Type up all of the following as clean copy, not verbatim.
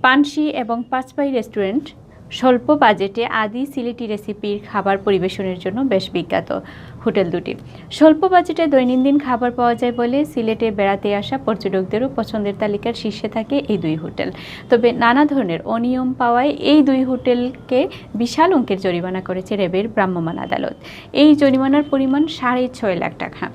পানশি এবং পাঁচপাই রেস্টুরেন্ট স্বল্প বাজেটে আদি সিলেটি রেসিপির খাবার পরিবেশনের জন্য বেশ বিখ্যাত হোটেল দুটি। স্বল্প বাজেটে দৈনন্দিন খাবার পাওয়া যায় বলে সিলেটে বেড়াতে আসা পর্যটকদেরও পছন্দের তালিকার শীর্ষে থাকে এই দুই হোটেল। তবে নানা ধরনের অনিয়ম পাওয়ায় এই দুই হোটেলকে বিশাল অঙ্কের জরিমানা করেছে র্যাবের ভ্রাম্যমাণ আদালত। এই জরিমানার পরিমাণ 6.5 লাখ টাকা।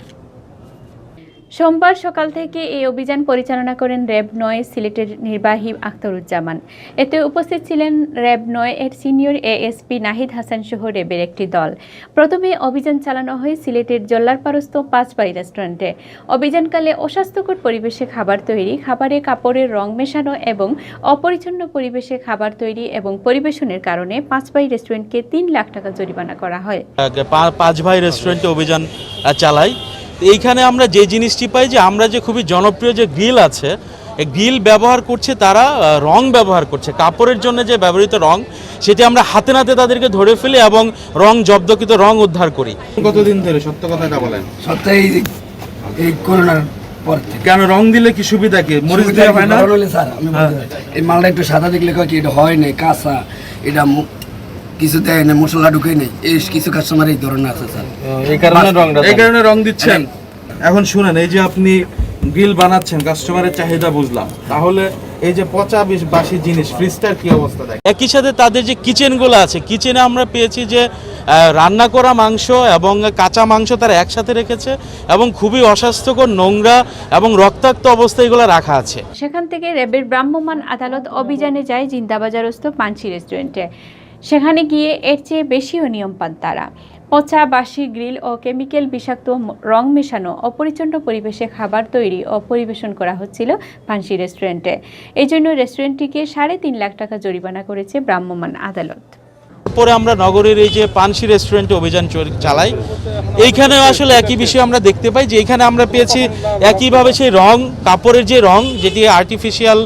সোমবার সকাল থেকে এই অভিযান পরিচালনা করেন র্যাব 9 সিলেটের নির্বাহী আখতারুজ্জামান। এতে উপস্থিত ছিলেন র্যাব 9 এর সিনিয়র এএসপি নাহিদ হাসান সহ র্যাবের একটি দল। প্রথমে অভিযান চালানো হয় সিলেটের জল্লারপাড়স্থ পাঁচপাই রেস্টুরেন্টে। অভিযানকালে অস্বাস্থ্যকর পরিবেশে খাবার তৈরি, খাবারে কাপড়ের রং মেশানো এবং অপরিচ্ছন্ন পরিবেশে খাবার তৈরি এবং পরিবেশনের কারণে পাঁচপাই রেস্টুরেন্টকে 3 লাখ টাকা জরিমানা করা হয়। পাঁচভাই রেস্টুরেন্টে অভিযান চালাই। এইখানে আমরা যে জিনিসটি পাই যে আমরা যে খুবই জনপ্রিয় যে গ্রিল আছে, এই গ্রিল ব্যবহার করছে তারা রং ব্যবহার করছে, কাপড়ের জন্য যে ব্যবহৃত রং সেটি আমরা হাতে নাতে তাদেরকে ধরে ফেলি এবং রং জব্দকৃত রং উদ্ধার করি। কতদিন ধরে সত্য কথাটা বলেন? সপ্তাহে এই করোনার পর কেন রং দিলে কি সুবিধা কি? মরিচ দেওয়া হয় না? স্যার আমি এই মালটা একটু সাদা দেখলে কয় কি এটা হয় নাই, কাঁচা, এটা কিছু দেয় না, মশলা ঢুকে নেই, এই কিছু কাস্টমার এই ধরনের আছে স্যার, এই কারণে রং দিচ্ছেন। এখন শুনেন, এই যে আপনি গ্রিল বানাচ্ছেন, কাস্টমারের চাহিদা বুঝলাম, তাহলে এই যে পচা বাসি জিনিস ফ্রিজটার কি অবস্থা দেখেন? একই সাথে তাদের যে কিচেনগুলো আছে, কিচেনে আমরা পেয়েছি যে রান্না করা মাংস এবং কাঁচা মাংস তারা একসাথে রেখেছে এবং খুবই অস্বাস্থ্যকর, নোংরা এবং রক্তাক্ত অবস্থায় এগুলো রাখা আছে। সেখান থেকে র্যাবের ভ্রাম্যমাণ আদালত অভিযানে যায় জিন্দাবাজারস্থ পানশি রেস্টুরেন্টে। সেখানে গিয়ে এর চেয়ে বেশি অনিয়ম পান তারা। পচা বাসি গ্রিল ও কেমিক্যাল বিষাক্ত রং মেশানো, অপরিচ্ছন্ন পরিবেশে খাবার তৈরি ও পরিবেশন করা হচ্ছিল পানশি রেস্টুরেন্টে। এই জন্য রেস্টুরেন্টটিকে 3.5 লাখ টাকা জরিমানা করেছে ভ্রাম্যমাণ আদালত। পরে আমরা নগরের এই যে পানশি রেস্টুরেন্টে অভিযান চালাই। এইখানে আসলে একই বিষয় আমরা দেখতে পাই যে এখানে আমরা পেয়েছি একইভাবে সেই রং, কাপড়ের যে রং যেটি আর্টিফিশিয়াল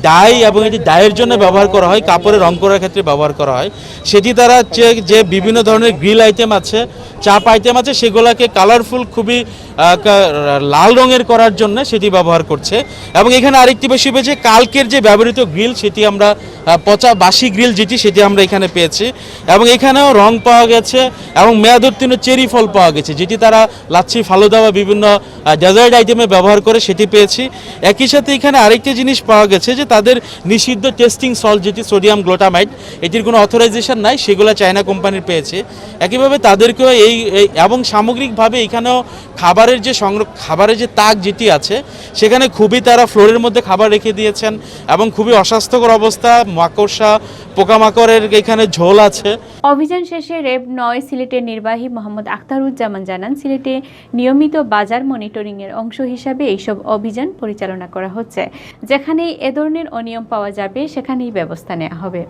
ডাই এবং এটি ডাইয়ের জন্য ব্যবহার করা হয়, কাপড়ে রং করার ক্ষেত্রে ব্যবহার করা হয়, সেটি তারা যে বিভিন্ন ধরনের গ্রিল আইটেম আছে, চাপ আইটেম আছে, সেগুলোকে কালারফুল খুবই লাল রঙের করার জন্য সেটি ব্যবহার করছে। এবং এখানে আরেকটি বেশি পেয়েছে কালকের যে ব্যবহৃত গ্রিল, সেটি আমরা পচা বাসি গ্রিল যেটি সেটি আমরা এখানে পেয়েছি। এবং এখানেও রং পাওয়া গেছে এবং মেয়াদোত্তীর্ণ চেরি ফল পাওয়া গেছে, যেটি তারা লাচ্ছি, ফালুদা বা বিভিন্ন ডেজার্ট আইটেমে ব্যবহার করে সেটি পেয়েছি। একই সাথে এখানে আরেকটি জিনিস পাওয়া গেছে যে তাদের নিষিদ্ধ টেস্টিং সল্ট যেটি সোডিয়াম গ্লুটামাইট, এটির কোনো অথরাইজেশন নাই, সেগুলো চায়না কোম্পানির পেয়েছে। একইভাবে তাদেরকেও এই এবং সামগ্রিকভাবে এখানেও খাবারের যে তাক যেটি আছে সেখানে খুবই তারা ফ্লোরের মধ্যে খাবার রেখে দিয়েছেন এবং খুবই অস্বাস্থ্যকর অবস্থা, মাকড়সা, পোকামাকড়ের এখানে ঝোল আছে। অভিযান শেষে র্যাব 9 সিলেটের নির্বাহী মোহাম্মদ আখতারুজ্জামান জানান, সিলেটে নিয়মিত বাজার মনিটরিংয়ের অংশ হিসাবে এইসব অভিযান পরিচালনা করা হচ্ছে। যেখানেই এ ধরনের অনিয়ম পাওয়া যাবে সেখানেই ব্যবস্থা নেওয়া হবে।